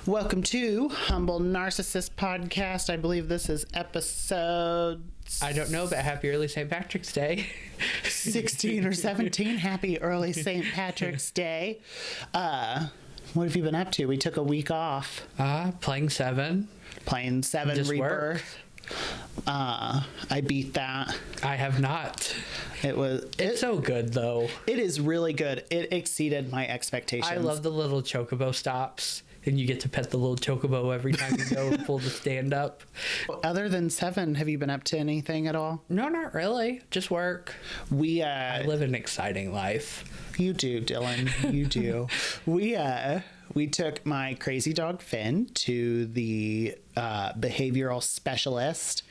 Welcome to Humble Narcissist Podcast. I believe this is episode... I don't know, but happy early St. Patrick's Day. 16 or 17. Happy early St. Patrick's Day. What have you been up to? We took a week off. Playing 7. Playing 7 Just Rebirth. I beat that. I have not. It's so good, though. It is really good. It exceeded my expectations. I love the little chocobo stops, and you get to pet the little chocobo every time you go and pull the stand up. Other than 7, have you been up to anything at all? No, not really. Just work. I live an exciting life. You do, Dillon. You do. We took my crazy dog Finn to the behavioral specialist,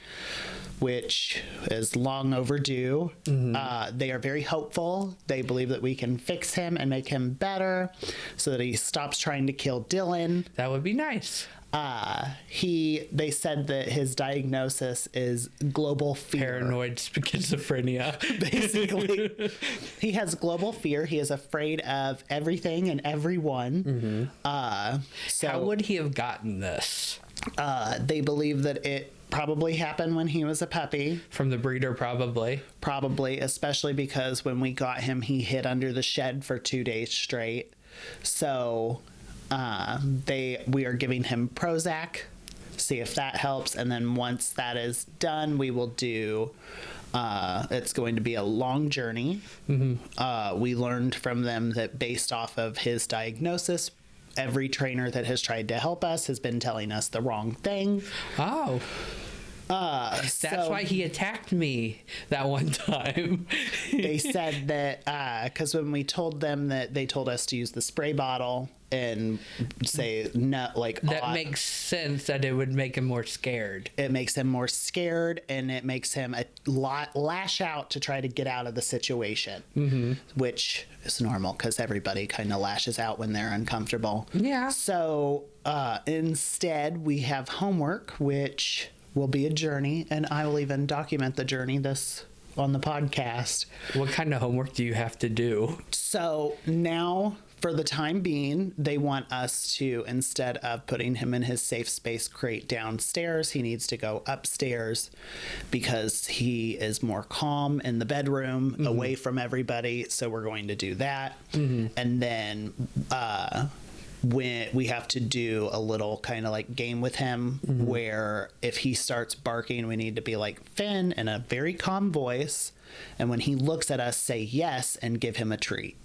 which is long overdue. Mm-hmm. They are very hopeful. They believe that we can fix him and make him better so that he stops trying to kill Dillon. That would be nice. They said that his diagnosis is global fear. Paranoid schizophrenia. Basically. He has global fear. He is afraid of everything and everyone. Mm-hmm. How would he have gotten this? They believe that it probably happened when he was a puppy. From the breeder, probably. Probably, especially because when we got him, he hid under the shed for 2 days straight. So... we are giving him Prozac, see if that helps, and then once that is done, we will do it's going to be a long journey. Mm-hmm. We learned from them that based off of his diagnosis, every trainer that has tried to help us has been telling us the wrong thing. That's why he attacked me that one time. They said that because when we told them that, they told us to use the spray bottle and say no, like that makes sense. That it would make him more scared. It makes him more scared, and it makes him a lot lash out to try to get out of the situation, which is normal because everybody kind of lashes out when they're uncomfortable. Yeah. So instead, we have homework, which will be a journey, and I will even document the journey on the podcast. What kind of homework do you have to do? So now, for the time being, they want us to, instead of putting him in his safe space crate downstairs, he needs to go upstairs because he is more calm in the bedroom, away from everybody. So we're going to do that. And then when we have to do a little kind of like game with him where if he starts barking, we need to be like, Finn, in a very calm voice, and when he looks at us, say yes and give him a treat.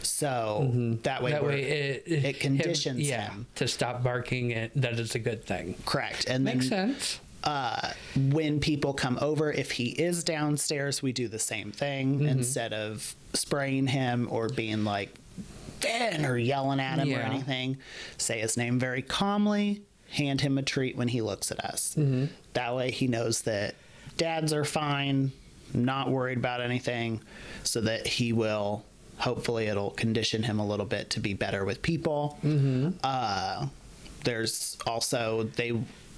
So that way it conditions him to stop barking. That is a good thing. Correct. And makes sense. When people come over, if he is downstairs, we do the same thing. Instead of spraying him or being like Finn or yelling at him or anything, say his name very calmly, hand him a treat when he looks at us. That way he knows that dads are fine, not worried about anything, so that he will, hopefully it'll condition him a little bit to be better with people. There's also,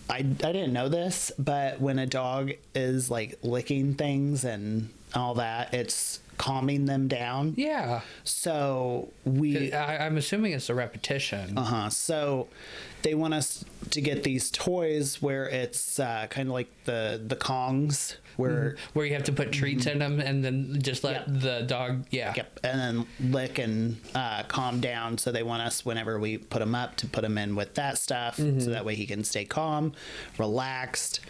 I didn't know this, but when a dog is like licking things and all that, it's calming them down. Yeah. So I'm assuming it's a repetition. So they want us to get these toys where it's kind of like the Kongs, where you have to put treats in them and then just let the dog and then lick and calm down. So they want us, whenever we put him up, to put him in with that stuff, so that way he can stay calm, relaxed.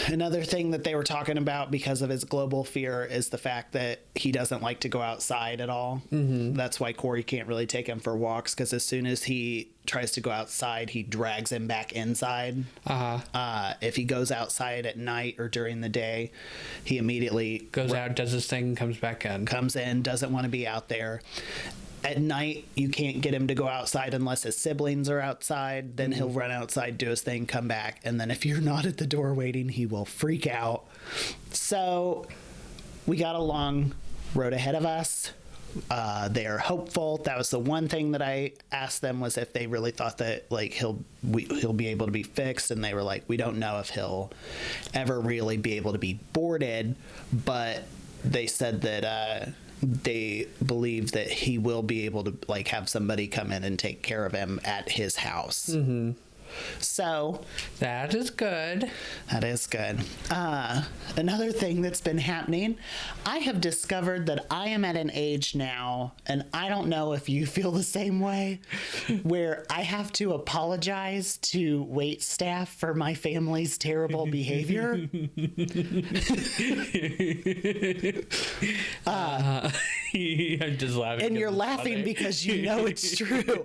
Another thing that they were talking about because of his global fear is the fact that he doesn't like to go outside at all. That's why Corey can't really take him for walks, because as soon as he tries to go outside, he drags him back inside. If he goes outside at night or during the day, he immediately goes out, does his thing, comes back in. Comes in, doesn't want to be out there. At night, you can't get him to go outside unless his siblings are outside. Then he'll run outside, do his thing, come back. And then if you're not at the door waiting, he will freak out. So we got a long road ahead of us. They are hopeful. That was the one thing that I asked them, was if they really thought that like he'll be able to be fixed. And they were like, we don't know if he'll ever really be able to be boarded. But they said that they believe that he will be able to like have somebody come in and take care of him at his house. So That is good. that is good. Another thing that's been happening, I have discovered that I am at an age now, and I don't know if you feel the same way, where I have to apologize to wait staff for my family's terrible behavior. I'm just laughing. And you're laughing because you know it's true.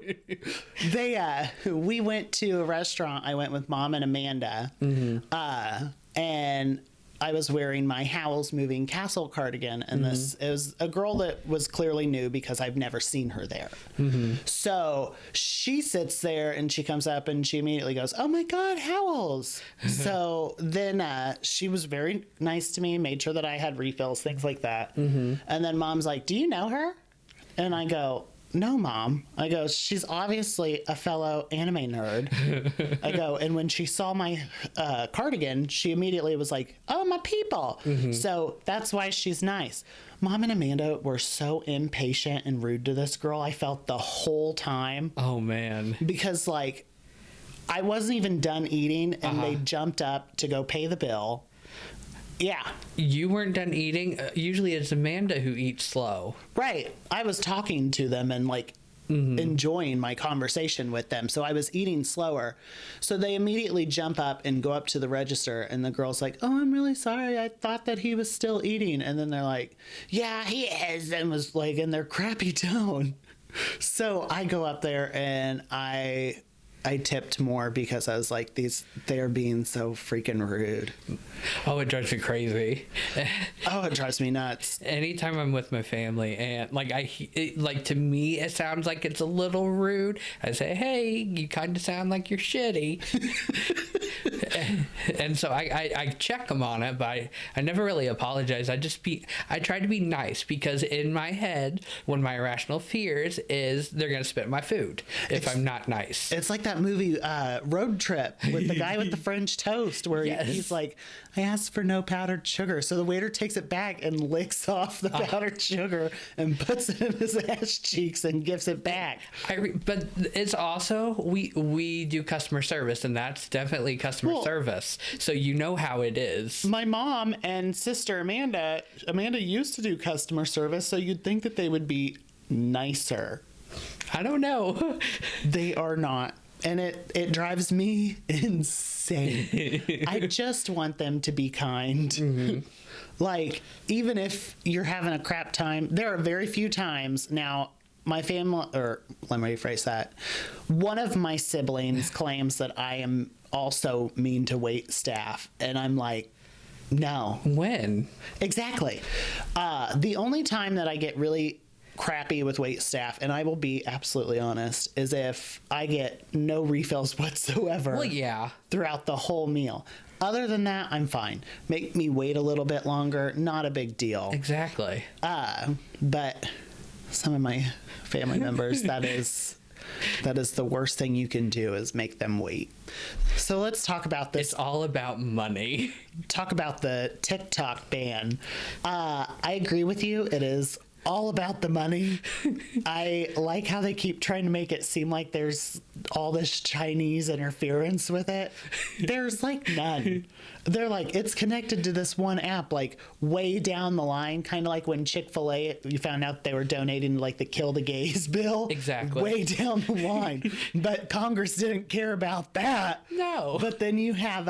We went to a restaurant. I went with Mom and Amanda, and I was wearing my Howl's Moving Castle cardigan, and it was a girl that was clearly new because I've never seen her there. So she sits there and she comes up and she immediately goes, "Oh my God, Howl's!" So then she was very nice to me, made sure that I had refills, things like that. And then Mom's like, "Do you know her?" And I go, "No, Mom." I go, "She's obviously a fellow anime nerd." I go, and when she saw my cardigan, she immediately was like, "Oh, my people." So that's why she's nice. Mom and Amanda were so impatient and rude to this girl, I felt the whole time. Oh, man. Because, like, I wasn't even done eating, and they jumped up to go pay the bill. Yeah. You weren't done eating? Usually it's Amanda who eats slow. Right. I was talking to them and like enjoying my conversation with them. So I was eating slower. So they immediately jump up and go up to the register, and the girl's like, "Oh, I'm really sorry. I thought that he was still eating." And then they're like, "Yeah, he is," and was like in their crappy tone. So I go up there and I tipped more because I was like, they're being so freaking rude. Oh, it drives me crazy. Oh, it drives me nuts. Anytime I'm with my family and like to me, it sounds like it's a little rude. I say, "Hey, you kind of sound like you're shitty." and so I check them on it, but I never really apologize. I try to be nice because in my head, one of my irrational fears is they're going to spit my food if I'm not nice. It's like that movie Road Trip with the guy with the French toast where he's like, "I asked for no powdered sugar." So the waiter takes it back and licks off the powdered sugar and puts it in his ass cheeks and gives it back. But it's also, we do customer service, and that's definitely customer service. So you know how it is. My mom and sister Amanda used to do customer service, so you'd think that they would be nicer. I don't know. They are not. And it drives me insane. I just want them to be kind. Like, even if you're having a crap time, there are very few times now. My family, or let me rephrase that. One of my siblings claims that I am also mean to wait staff, and I'm like, no. When? Exactly. The only time that I get really crappy with wait staff, and I will be absolutely honest, is if I get no refills whatsoever. Well, yeah. Throughout the whole meal. Other than that, I'm fine. Make me wait a little bit longer, not a big deal. Exactly. But some of my family members, that is the worst thing you can do, is make them wait. So let's talk about this. It's all about money. Talk about the TikTok ban. I agree with you. It is all about the money. I like how they keep trying to make it seem like there's all this Chinese interference with it. There's like none. They're like, it's connected to this one app, like way down the line, kind of like when Chick-fil-A, you found out they were donating to like the Kill the Gays bill. Exactly. Way down the line. But Congress didn't care about that. No. But then you have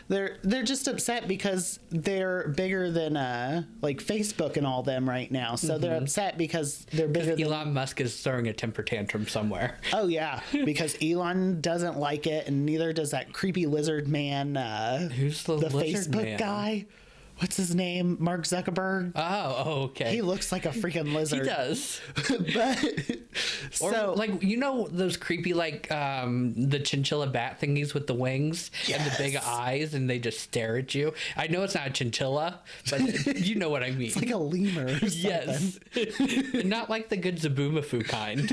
they're just upset because they're bigger than like Facebook and all them right now. So they're upset because they're bigger than Elon Musk is throwing a temper tantrum somewhere. Oh yeah, because Elon doesn't like it, and neither does that creepy lizard man. Who's the lizard Facebook man? guy? What's his name? Mark Zuckerberg. Oh, okay. He looks like a freaking lizard. He does. But Or like, you know those creepy like the chinchilla bat thingies with the wings and the big eyes, and they just stare at you. I know it's not a chinchilla, but you know what I mean. It's like a lemur. Or yes. Not like the good Zaboomafoo kind.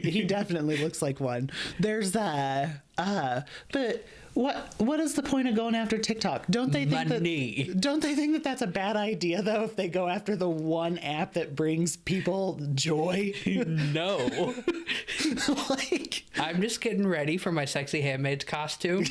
He definitely looks like one. There's but What is the point of going after TikTok? Don't they think that that's a bad idea though if they go after the one app that brings people joy? No. Like, I'm just getting ready for my sexy handmaid's costume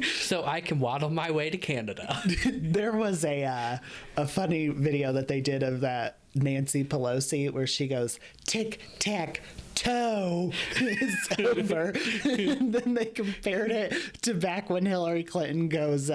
so I can waddle my way to Canada. there was a funny video that they did of that Nancy Pelosi where she goes tic tac toe is over, and then they compared it to back when Hillary Clinton goes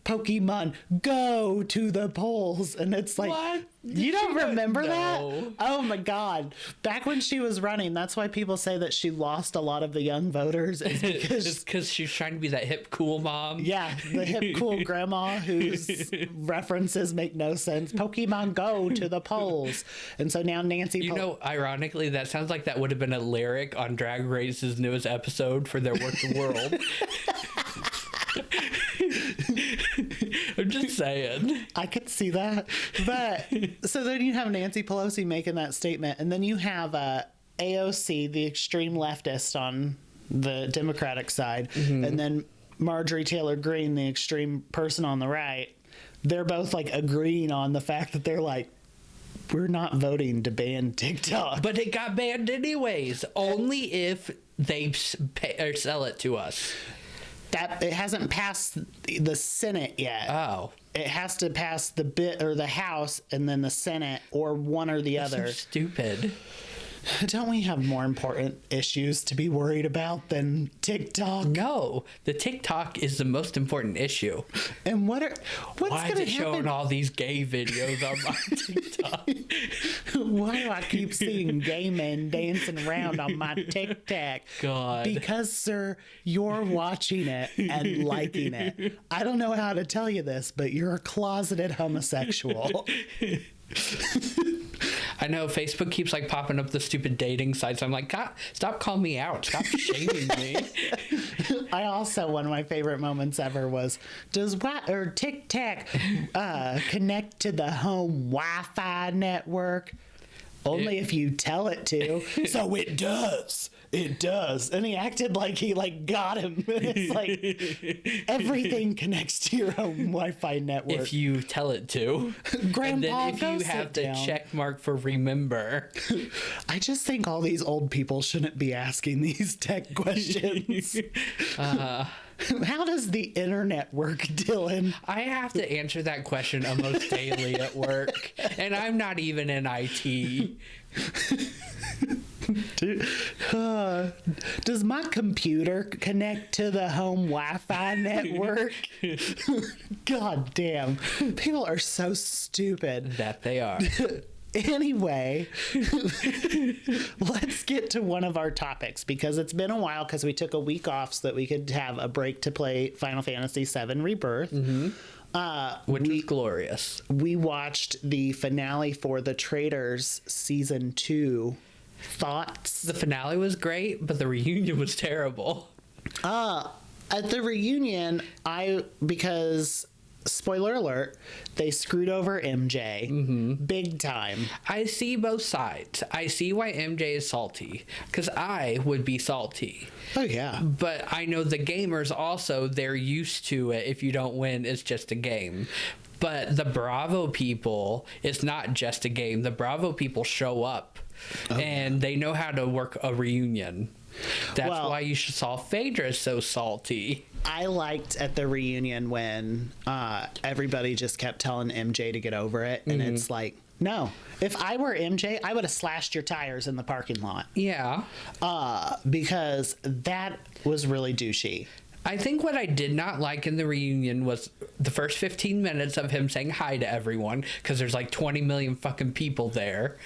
Pokemon go to the polls, and it's like, What? You don't remember that? No. Oh my God. Back when she was running, that's why people say that she lost a lot of the young voters. Is It's because she's trying to be that hip, cool mom. yeah, the hip, cool grandma whose references make no sense. Pokemon go to the polls. And so now Nancy... You know, ironically, that sounds like that would have been a lyric on Drag Race's newest episode for their Work the World. I'm just saying. I could see that. But so then you have Nancy Pelosi making that statement, and then you have AOC, the extreme leftist on the Democratic side, and then Marjorie Taylor Greene, the extreme person on the right. They're both like agreeing on the fact that they're like, we're not voting to ban TikTok. But it got banned anyways, only if they pay or sell it to us. That it hasn't passed the Senate yet. Oh. It has to pass the House and then the Senate, or one or the other. So stupid. Don't we have more important issues to be worried about than TikTok? No, the TikTok is the most important issue. And what's Why going is to it showing happen? all these gay videos on my TikTok? Why do I keep seeing gay men dancing around on my TikTok? God. Because, sir, you're watching it and liking it. I don't know how to tell you this, but you're a closeted homosexual. I know Facebook keeps like popping up the stupid dating sites. I'm like, God, stop calling me out. Stop shaming me. I also, one of my favorite moments ever was, does TikTok connect to the home Wi-Fi network? Only if you tell it to. So it does. It does. And he acted like he got him. It's like everything connects to your own Wi-Fi network. If you tell it to. Grandpa, and then if go you sit have the down. check mark for remember. I just think all these old people shouldn't be asking these tech questions. How does the internet work, Dillon? I have to answer that question almost daily at work. And I'm not even in IT. Does my computer connect to the home Wi-Fi network? God damn. People are so stupid. That they are. Anyway, let's get to one of our topics, because it's been a while because we took a week off so that we could have a break to play Final Fantasy VII Rebirth. Which was glorious. We watched the finale for the Traitors Season 2. Thoughts? The finale was great, but the reunion was terrible. At the reunion, because spoiler alert, they screwed over MJ big time. I see both sides. I see why MJ is salty, because I would be salty. Oh yeah. But I know the gamers also, they're used to it. If you don't win, it's just a game. But the Bravo people, it's not just a game. The Bravo people show up, and they know how to work a reunion. That's why you saw Phaedra so salty. I liked at the reunion when everybody just kept telling MJ to get over it, and it's like, no. If I were MJ, I would have slashed your tires in the parking lot. Yeah. Because that was really douchey. I think what I did not like in the reunion was the first 15 minutes of him saying hi to everyone, because there's like 20 million fucking people there.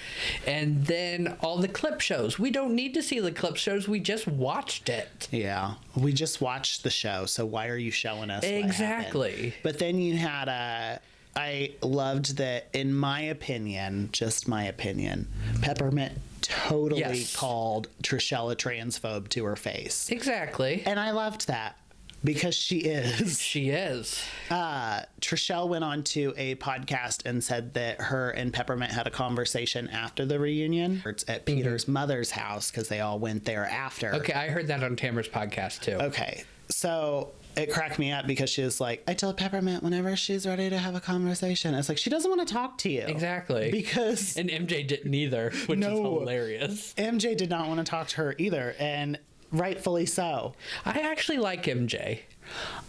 And then all the clip shows. We don't need to see the clip shows. We just watched it. Yeah. We just watched the show, so why are you showing us Exactly. what happened? But then you had I loved that, in my opinion, just my opinion, Peppermint totally called Trishelle a transphobe to her face. Exactly. And I loved that. Because she is. She is. Trishelle went on to a podcast and said that her and Peppermint had a conversation after the reunion. It's at Peter's mother's house because they all went there after. Okay, I heard that on Tamara's podcast too. Okay, so it cracked me up because she was like, I told Peppermint whenever she's ready to have a conversation. It's like, she doesn't want to talk to you. Exactly. Because... And MJ didn't either, which is hilarious. MJ did not want to talk to her either, and rightfully so. I actually like MJ.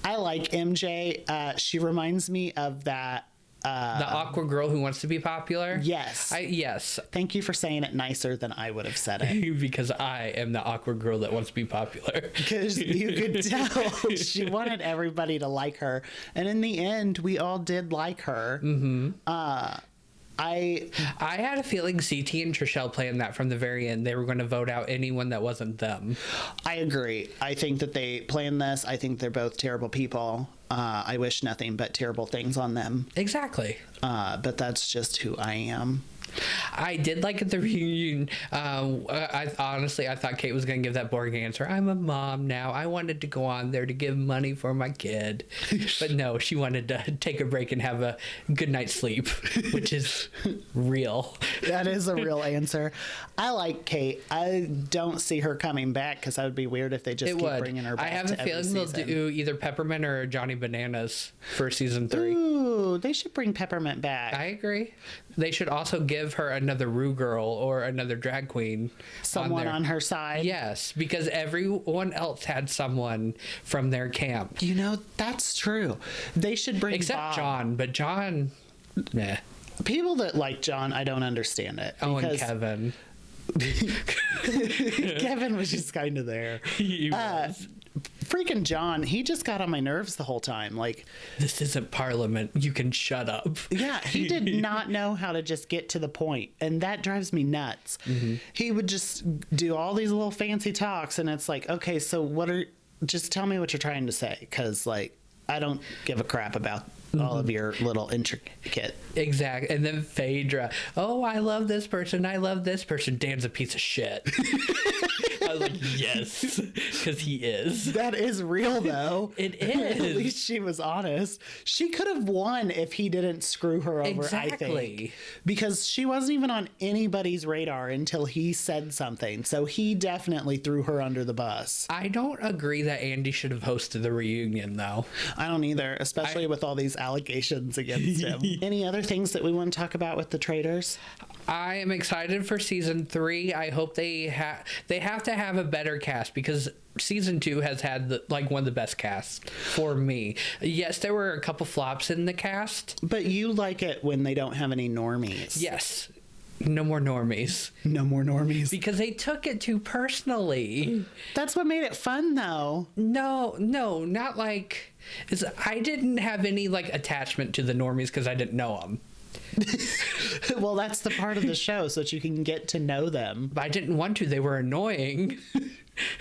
I like MJ. She reminds me of that... the awkward girl who wants to be popular? Yes. Yes. Thank you for saying it nicer than I would have said it. Because I am the awkward girl that wants to be popular. Because you could tell she wanted everybody to like her. And in the end, we all did like her. Mm-hmm. I had a feeling CT and Trishelle planned that from the very end. They were going to vote out anyone that wasn't them. I agree. I think that they planned this. I think they're both terrible people. I wish nothing but terrible things on them. Exactly. But that's just who I am. I did like at the reunion. I thought Kate was going to give that boring answer. I'm a mom now. I wanted to go on there to give money for my kid. But no, she wanted to take a break and have a good night's sleep, which is real. That is a real answer. I like Kate. I don't see her coming back because that would be weird if they just keep bringing her back. I have a feeling they'll do either Peppermint or Johnny Bananas for season 3. Ooh, they should bring Peppermint back. I agree. They should also give her another Rue girl or another drag queen. Someone on her side. Yes, because everyone else had someone from their camp. You know, that's true. They should bring Except Bob. John, but John, nah. People that like John, I don't understand it. Oh, and Kevin. Kevin was just kind of there. He was. Freaking John, he just got on my nerves the whole time. Like, this isn't Parliament. You can shut up. Yeah, he did not know how to just get to the point, and that drives me nuts. Mm-hmm. He would just do all these little fancy talks, and it's like, okay, so just tell me what you're trying to say, because, like, I don't give a crap about all of your little intricate. Exactly. And then Phaedra, oh, I love this person. I love this person. Dan's a piece of shit. I was like, yes, because he is. That is real, though. It is. At least she was honest. She could have won if he didn't screw her over, exactly. I think. Because she wasn't even on anybody's radar until he said something. So he definitely threw her under the bus. I don't agree that Andy should have hosted the reunion, though. I don't either, especially with all these allegations against him. Any other things that we want to talk about with the traitors? I am excited for season 3. I hope they have to have a better cast, because season 2 has had one of the best casts for me. Yes, there were a couple flops in the cast, but you like it when they don't have any normies. Yes. No more normies. No more normies. Because they took it too personally. That's what made it fun, though. No, not like... I didn't have any attachment to the normies because I didn't know them. Well, that's the part of the show, so that you can get to know them. But I didn't want to. They were annoying.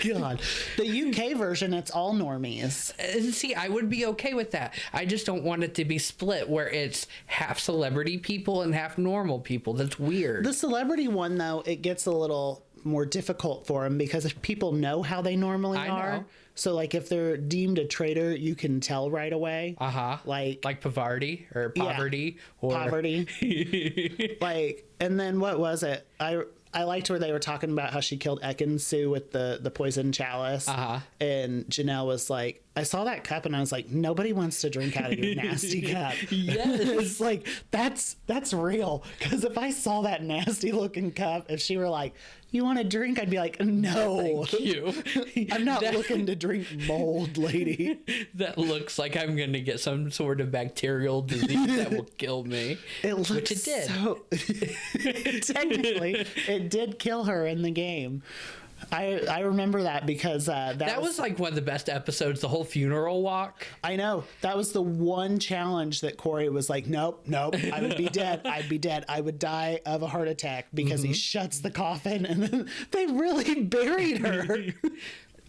God. The UK version, it's all normies. See, I would be okay with that. I just don't want it to be split where it's half celebrity people and half normal people. That's weird. The celebrity one, though, it gets a little more difficult for them because if people know how they normally are. So, if they're deemed a traitor, you can tell right away. Uh-huh. Like Pavardi or Poverty. Yeah, Poverty. And then what was it? I liked where they were talking about how she killed Ekin-Su with the poison chalice. Uh-huh. And Janelle was like, I saw that cup and I was like, nobody wants to drink out of your nasty cup. Yes. It's that's real. Because if I saw that nasty looking cup, if she were like, you want a drink? I'd be like, no. Thank you. I'm not looking to drink mold, lady. That looks like I'm going to get some sort of bacterial disease that will kill me. Which it did. Technically, it did kill her in the game. I remember that because that was one of the best episodes, the whole funeral walk. I know. That was the one challenge that Corey was like, nope, I would be dead. I'd be dead. I would die of a heart attack because he shuts the coffin and then they really buried her.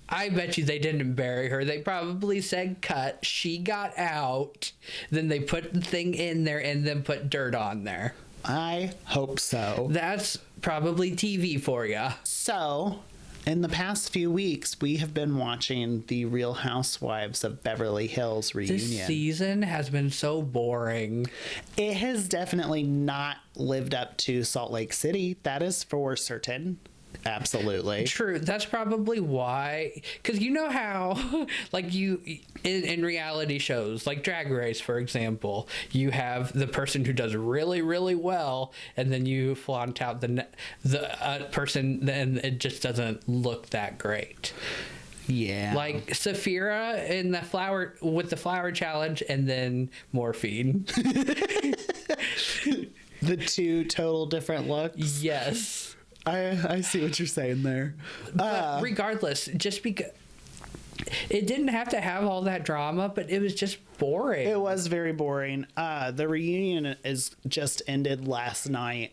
I bet you they didn't bury her. They probably said cut. She got out. Then they put the thing in there and then put dirt on there. I hope so. That's probably TV for you. So... In the past few weeks, we have been watching the Real Housewives of Beverly Hills reunion. This season has been so boring. It has definitely not lived up to Salt Lake City. That is for certain. Absolutely. True. That's probably why. Because you know how, like, in reality shows, like Drag Race, for example, you have the person who does really, really well, and then you flaunt out the person, and it just doesn't look that great. Yeah. Like Saphira in the flower challenge, and then Morphine. The two total different looks. Yes. I see what you're saying there. But regardless, just because it didn't have to have all that drama, but it was just boring. It was very boring. The reunion is just ended last night.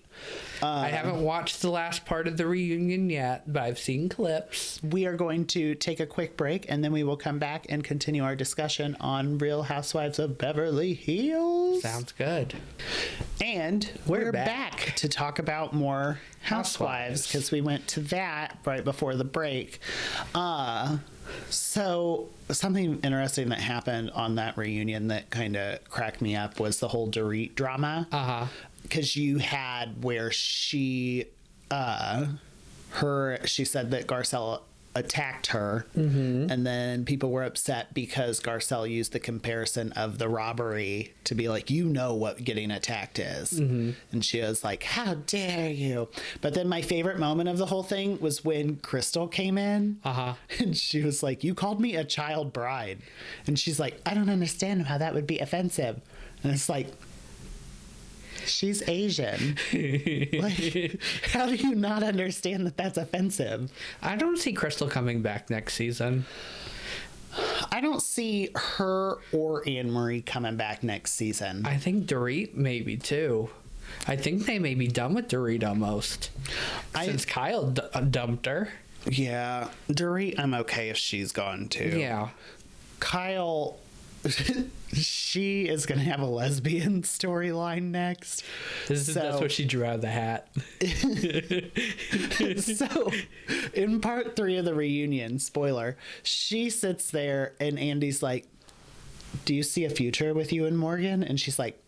I haven't watched the last part of the reunion yet, but I've seen clips. We are going to take a quick break, and then we will come back and continue our discussion on Real Housewives of Beverly Hills. Sounds good. And we're back to talk about more Housewives, because we went to that right before the break. So something interesting that happened on that reunion that kind of cracked me up was the whole Dorit drama. Because you had where she said that Garcelle attacked her, and then people were upset because Garcelle used the comparison of the robbery to be like, you know what getting attacked is, and she was like, how dare you. But then my favorite moment of the whole thing was when Crystal came in, and she was like, you called me a child bride, and she's like, I don't understand how that would be offensive. And it's like, she's Asian. Like, how do you not understand that that's offensive? I don't see Crystal coming back next season. I don't see her or Anne Marie coming back next season. I think Dorit maybe too. I think they may be done with Dorit almost. Since Kyle dumped her. Yeah. Dorit, I'm okay if she's gone too. Yeah. Kyle... she is going to have a lesbian storyline next. That's what she drew out of the hat. So, in part 3 of the reunion, spoiler, she sits there and Andy's like, do you see a future with you and Morgan? And she's like,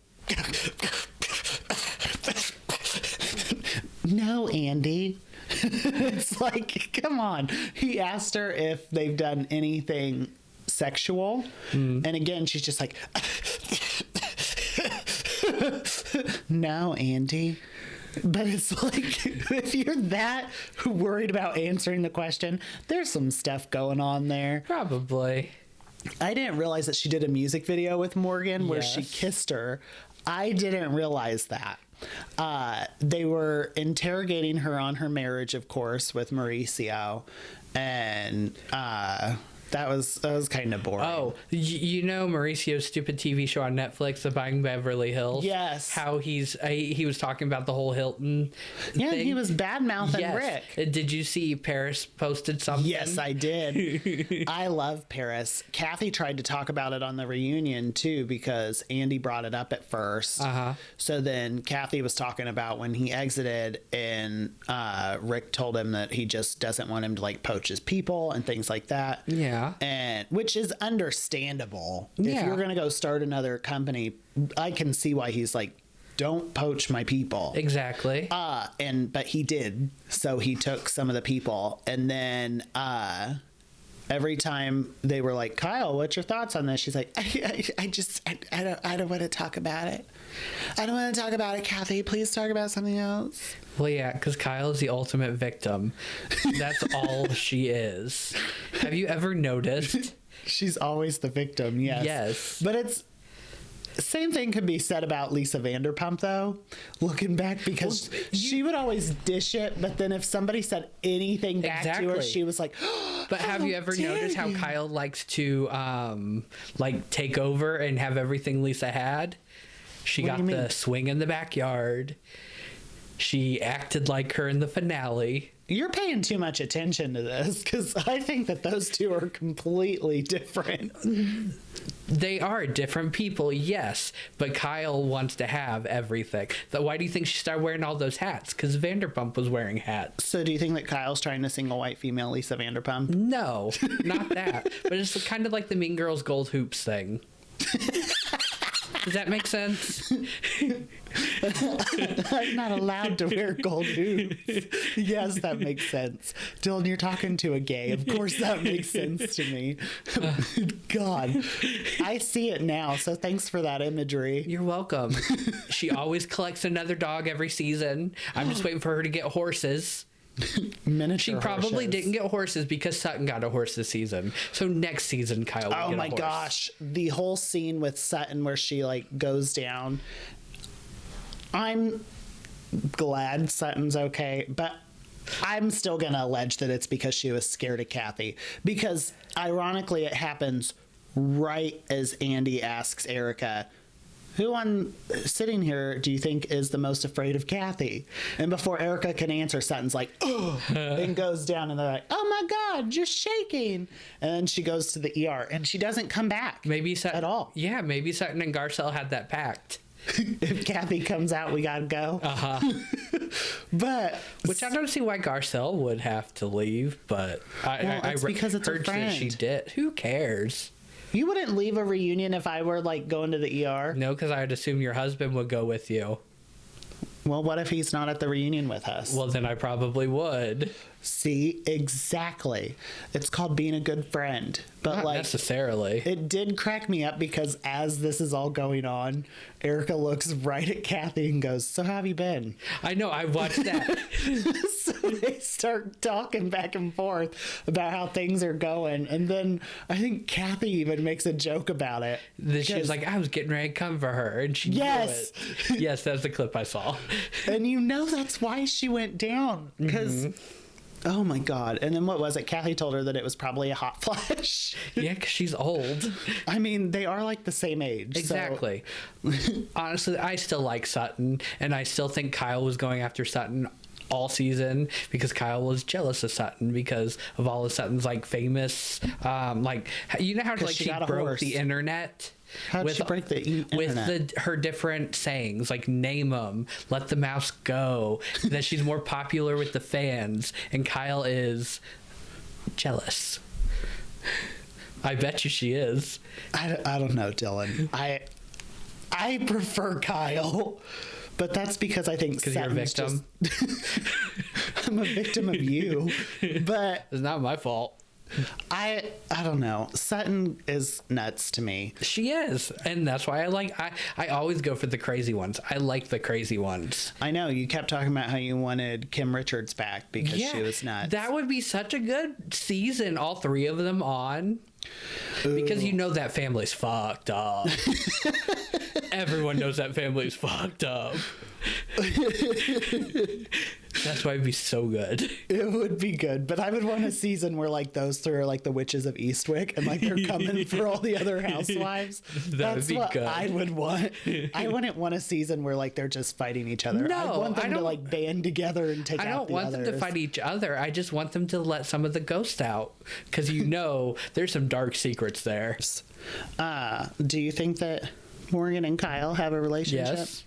no, Andy. It's like, come on. He asked her if they've done anything sexual, and again she's just like, no, Andy. But it's like, if you're that worried about answering the question, there's some stuff going on there. Probably. I didn't realize that she did a music video with Morgan where she kissed her. I didn't realize that. They were interrogating her on her marriage, of course, with Mauricio, and that was kind of boring. Oh, you know Mauricio's stupid TV show on Netflix, The Buying Beverly Hills? Yes. How he was talking about the whole Hilton thing. He was bad-mouthing Rick. Did you see Paris posted something? Yes, I did. I love Paris. Kathy tried to talk about it on the reunion, too, because Andy brought it up at first. So then Kathy was talking about when he exited, and Rick told him that he just doesn't want him to, like, poach his people and things like that. Yeah. And which is understandable. Yeah. If you're going to go start another company, I can see why he's like, don't poach my people. Exactly. But he did. So he took some of the people, and then every time they were like, Kyle, what's your thoughts on this? She's like, I don't want to talk about it. I don't want to talk about it, Kathy. Please talk about something else. Well, yeah, because Kyle is the ultimate victim. That's all she is. Have you ever noticed? She's always the victim, yes. Yes. But it's... Same thing could be said about Lisa Vanderpump, though, looking back, because she would always dish it, but then if somebody said anything back to her, she was like, but have you ever noticed how Kyle likes to, like, take over and have everything Lisa had? She got the swing in the backyard. She acted like her in the finale. You're paying too much attention to this because I think that those two are completely different. They are different people, yes, but Kyle wants to have everything. Why do you think she started wearing all those hats? Because Vanderpump was wearing hats. So do you think that Kyle's trying to single white female Lisa Vanderpump? No, not that. But it's kind of like the Mean Girls Gold Hoops thing. Does that make sense? I'm not allowed to wear gold hoops. Yes, that makes sense. Dylan, you're talking to a gay. Of course that makes sense to me. God, I see it now. So thanks for that imagery. You're welcome. She always collects another dog every season. I'm just waiting for her to get horses. Miniature She probably horses. didn't get horses because Sutton got a horse this season. So next season, Kyle will get a horse. Oh my gosh. The whole scene with Sutton where she like goes down. I'm glad Sutton's okay, but I'm still going to allege that it's because she was scared of Kathy. Because ironically, it happens right as Andy asks Erica, who on sitting here do you think is the most afraid of Kathy? And before Erica can answer, Sutton's like, oh, and goes down, and they're like, oh my God, you're shaking. And then she goes to the ER, and she doesn't come back Maybe Sutton, at all. Yeah, maybe Sutton and Garcelle had that pact. If Kathy comes out, we gotta go. But Which I don't see why Garcelle would have to leave, but it's because it's a heard that friend. she did. Who cares? You wouldn't leave a reunion if I were like going to the ER. No, because I'd assume your husband would go with you. Well, what if he's not at the reunion with us? Well, then I probably would. See, exactly. It's called being a good friend. But Not like necessarily. it did crack me up because as this is all going on, Erica looks right at Kathy and goes, so how have you been? I know, I watched that. So they start talking back and forth about how things are going. And then I think Kathy even makes a joke about it. She was like, I was getting ready to come for her. And she Yes. knew it. Yes, that's the clip I saw. And you know that's why she went down. Because, oh my God. And then what was it? Kathy told her that it was probably a hot flash. Yeah, because she's old. I mean, they are like the same age. Exactly. Honestly, I still like Sutton, and I still think Kyle was going after Sutton all season because Kyle was jealous of Sutton because of all of Sutton's like famous, like you know how like she she got a broke horse. the internet. How'd she break the internet? With her different sayings like name them, let the mouse go, that she's more popular with the fans, and Kyle is jealous. I bet you she is. I don't know, Dylan. I prefer Kyle, but that's because I think Because you're a victim. I'm a victim of you, but It's not my fault. I don't know. Sutton is nuts to me. She is, and that's why I always go for the crazy ones. I like the crazy ones. I know you kept talking about how you wanted Kim Richards back because she was nuts. That would be such a good season, all three of them on. Because you know that family's fucked up. Everyone knows that family's fucked up. That's why it'd be so good. It would be good, but I would want a season where like those three are like the witches of Eastwick and like they're coming for all the other housewives. That would be good. I would want. I wouldn't want a season where like they're just fighting each other. No, I want them I to don't- like band together and take I out don't the want others. them to fight each other. I just want them to let some of the ghosts out. Because you know there's some dark secrets there. Do you think that Morgan and Kyle have a relationship? Yes.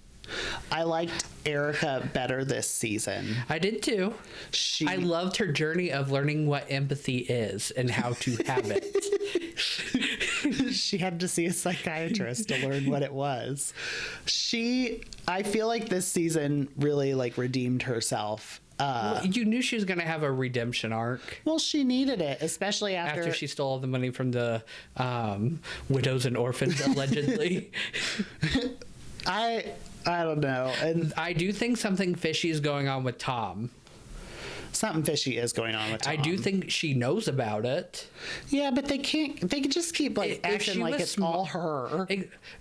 I liked Erica better this season. I did too. She I loved her journey of learning what empathy is and how to have it. she had to see a psychiatrist to learn what it was. I feel like this season really like redeemed herself. You knew she was going to have a redemption arc Well, she needed it, especially after she stole all the money from the widows and orphans, allegedly. I don't know. And I do think something fishy is going on with Tom. something fishy is going on with Tom. I do think she knows about it. Yeah, but they can just keep like If acting she like was it's all her.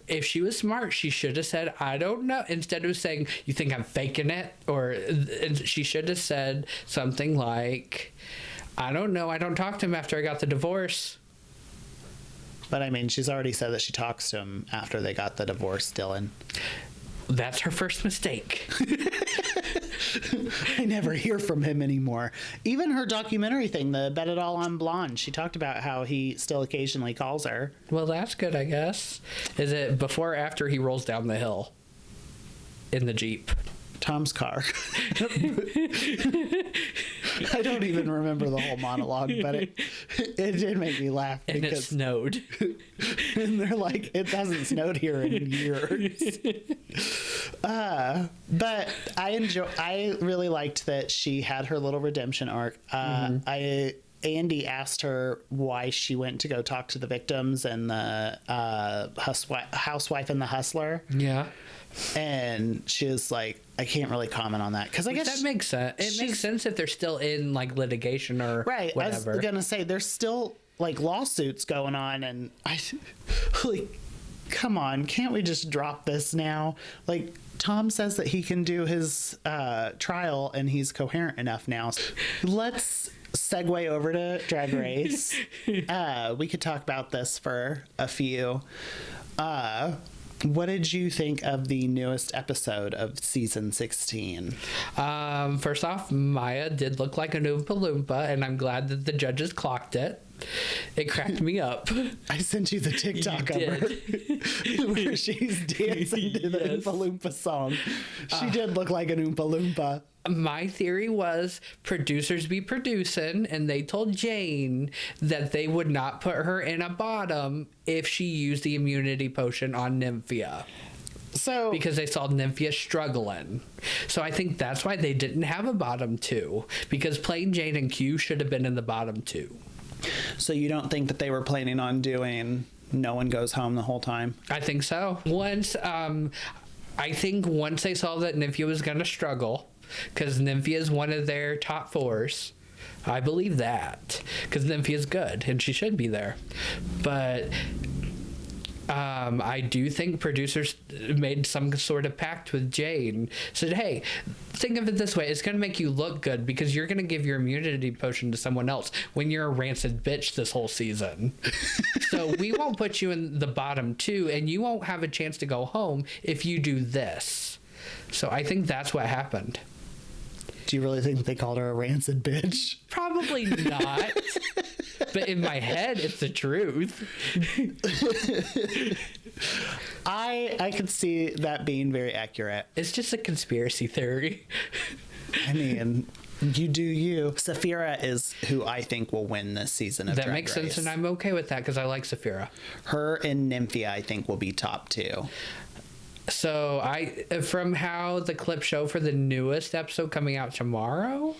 If she was smart, she should have said, I don't know. Instead of saying, you think I'm faking it? Or she should have said something like, I don't know. I don't talk to him after I got the divorce. But I mean, she's already said that she talks to him after they got the divorce, Dylan. That's her first mistake. I never hear from him anymore. Even her documentary thing, the Bet It All on Blonde, she talked about how he still occasionally calls her. Well, that's good, I guess. Is it before or after he rolls down the hill in the Jeep? Tom's car. I don't even remember the whole monologue, but it did make me laugh. And it snowed. And they're like, it hasn't snowed here in years. But I really liked that she had her little redemption arc. Andy asked her why she went to go talk to the victims and the housewife and the hustler. Yeah. And she was like, I can't really comment on that because I guess that makes sense. It makes sense if they're still in like litigation or right. whatever. I was gonna say there's still like lawsuits going on, and I like, come on, can't we just drop this now? Like Tom says that he can do his trial and he's coherent enough now. Let's segue over to Drag Race. We could talk about this for a few. What did you think of the newest episode of season 16? First off, Maya did look like an Oompa Loompa, and I'm glad that the judges clocked it. It cracked me up. I sent you the TikTok of her where she's dancing to the Oompa Loompa song. She did look like an Oompa Loompa. My theory was producers be producing, and they told Jane that they would not put her in a bottom if she used the immunity potion on Nymphia. So, because they saw Nymphia struggling. So I think that's why they didn't have a bottom two, because plain Jane and Q should have been in the bottom two. So you don't think that they were planning on doing no one goes home the whole time? I think so. I think once they saw that Nymphia was going to struggle, because Nymphia is one of their top fours. I believe that, because Nymphia is good and she should be there. But I do think producers made some sort of pact with Jane. Said, hey, think of it this way. It's going to make you look good because you're going to give your immunity potion to someone else when you're a rancid bitch this whole season. So we won't put you in the bottom two, and you won't have a chance to go home if you do this. So I think that's what happened. Do you really think they called her a rancid bitch? Probably not. But in my head, it's the truth. I could see that being very accurate. It's just a conspiracy theory. I mean, you do you. Saphira is who I think will win this season of Drag Race. That makes sense, and I'm okay with that because I like Saphira. Her and Nymphia, I think, will be top two. So from how the clips show for the newest episode coming out tomorrow,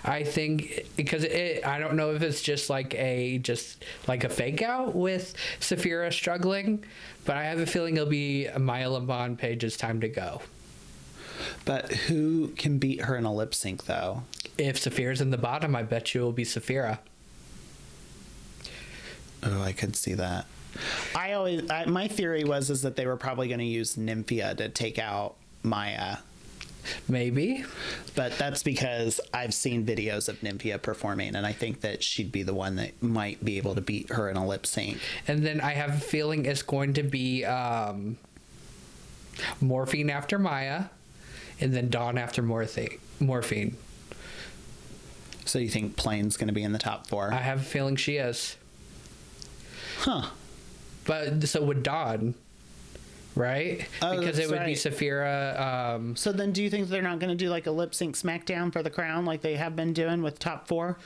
I think because I don't know if it's just like a fake out with Saphira struggling, but I have a feeling it'll be Maya Lamont Page's time to go. But who can beat her in a lip sync though? If Saphira's in the bottom, I bet you it'll be Saphira. Oh, I could see that. My theory is that they were probably going to use Nymphia to take out Maya. Maybe. But that's because I've seen videos of Nymphia performing, and I think that she'd be the one that might be able to beat her in a lip sync. And then I have a feeling it's going to be Morphine after Maya, and then Dawn after Morphine. So you think Plain's going to be in the top four? I have a feeling she is. Huh. But so would Dawn, right? Oh, because it would be right. Saphira. So then do you think they're not going to do like a lip sync SmackDown for the crown like they have been doing with top four?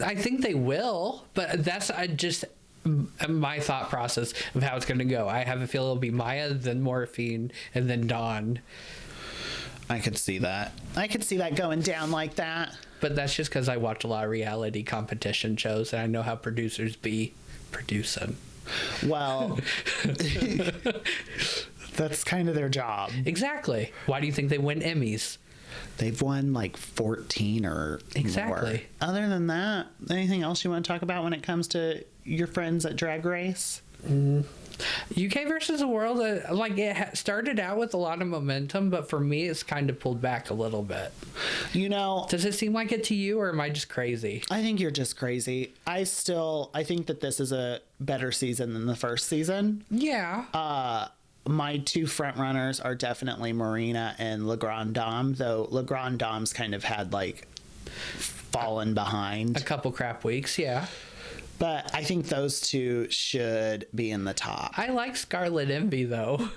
I think they will, but that's just my thought process of how it's going to go. I have a feel it'll be Maya, then Morphine, and then Dawn. I could see that. I could see that going down like that. But that's just because I watch a lot of reality competition shows, and I know how producers be producing. Well, that's kind of their job. Exactly. Why do you think they win Emmys? They've won like 14 or exactly. more. Other than that, anything else you want to talk about when it comes to your friends at Drag Race? UK versus the world, it started out with a lot of momentum, but for me, it's kind of pulled back a little bit. You know, does it seem like it to you, or am I just crazy? I think you're just crazy. I think that this is a better season than the first season. Yeah. my two front runners are definitely Marina and Le Grand Dame, though Le Grand Dame's kind of had like fallen behind. A couple crap weeks, yeah. But I think those two should be in the top. I like Scarlet Envy, though.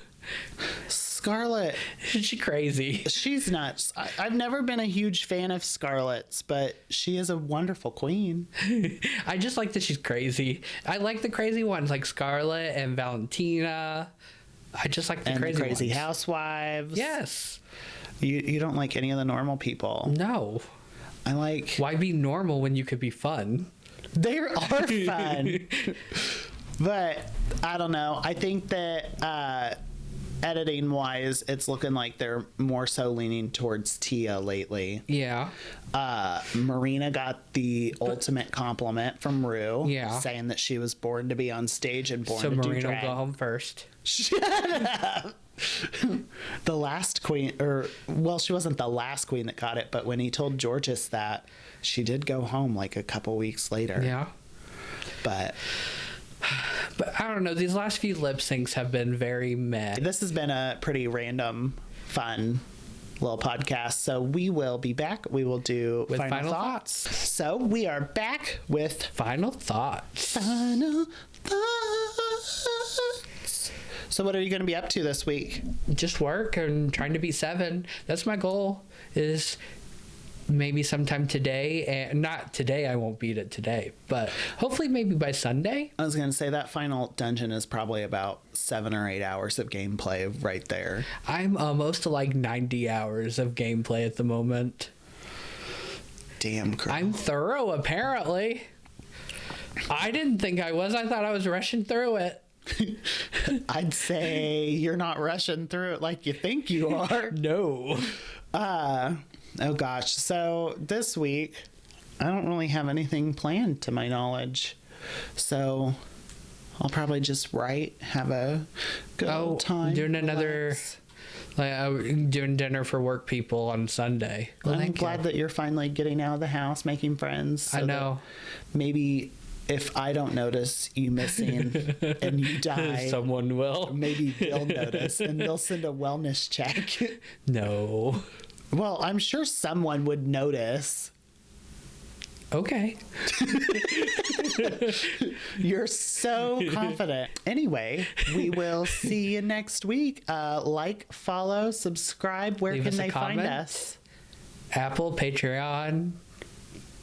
Scarlet. She's crazy. She's nuts. I've never been a huge fan of Scarlet's, but she is a wonderful queen. I just like that she's crazy. I like the crazy ones like Scarlet and Valentina. I just like the crazy ones. Housewives. Yes. You don't like any of the normal people. No. I like... Why be normal when you could be fun? They are fun. But I don't know. I think that editing wise, it's looking like they're more so leaning towards Tia lately. Yeah. Marina got the ultimate compliment from Rue. Yeah. Saying that she was born to be on stage and born to do Marina drag. will go home first. Shut up. The last queen, she wasn't the last queen that got it, but when he told Georges that, she did go home like a couple weeks later. Yeah. But I don't know. These last few lip syncs have been very meh. this has been a pretty random, fun little podcast. So we will be back. We will do With final thoughts. So we are back with Final thoughts. final thoughts. So what are you going to be up to this week? Just work and trying to beat 7. That's my goal. Is maybe sometime today, and not today, I won't beat it today, but hopefully maybe by Sunday. I was going to say that final dungeon is probably about 7 or 8 hours of gameplay right there. I'm almost to like 90 hours of gameplay at the moment. Damn, girl. I'm thorough, apparently. I didn't think I was. I thought I was rushing through it. I'd say you're not rushing through it like you think you are. No. Oh gosh. So this week, I don't really have anything planned to my knowledge. So I'll probably just write, have a good old time. Doing another, relax. doing dinner for work people on Sunday. Well, I'm glad that you're finally getting out of the house, making friends. So I know. Maybe if I don't notice you missing and you die, Someone will. maybe they'll notice and they'll send a wellness check. No. Well, I'm sure someone would notice. Okay. You're so confident. Anyway, we will see you next week. Like, follow, subscribe. Where Leave can us a they find comment. us? Apple, Patreon,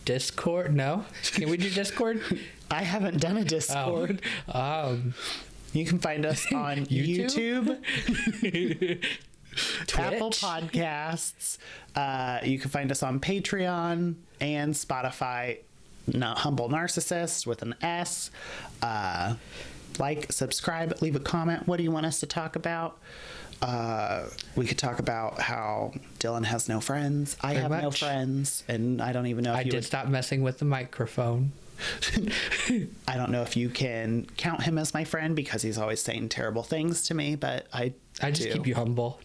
Discord. No? Can we do Discord? I haven't done a Discord. You can find us on YouTube, Apple Podcasts. You can find us on Patreon and Spotify. Humble Narcissist with an S. Like, subscribe, leave a comment. What do you want us to talk about? We could talk about how Dillon has no friends. I have no friends, and I don't even know if I did stop messing with the microphone. I don't know if you can count him as my friend because he's always saying terrible things to me, but I just keep you humble.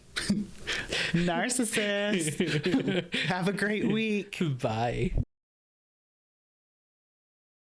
Narcissist. Have a great week. Bye.